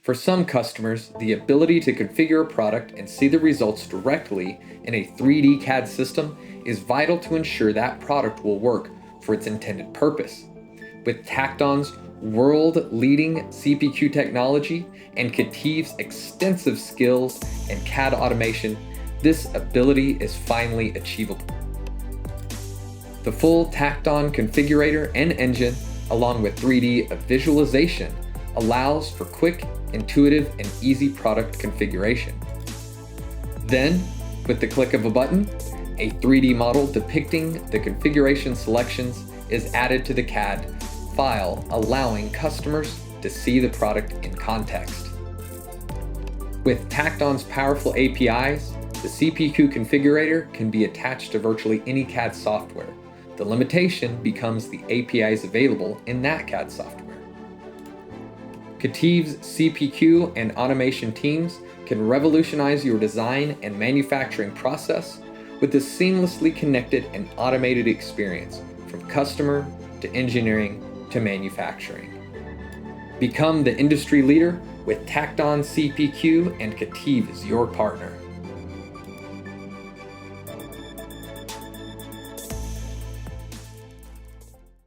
For some customers, the ability to configure a product and see the results directly in a 3D CAD system is vital to ensure that product will work for its intended purpose. With Tacton's world-leading CPQ technology and KETIV's extensive skills in CAD automation, this ability is finally achievable. The full Tacton configurator and engine, along with 3D visualization, allows for quick, intuitive, and easy product configuration. Then, with the click of a button, a 3D model depicting the configuration selections is added to the CAD file, allowing customers to see the product in context. With Tacton's powerful APIs, the CPQ configurator can be attached to virtually any CAD software. The limitation becomes the APIs available in that CAD software. KETIV's CPQ and automation teams can revolutionize your design and manufacturing process with a seamlessly connected and automated experience from customer to engineering to manufacturing. Become the industry leader with Tacton CPQ, and KETIV is your partner.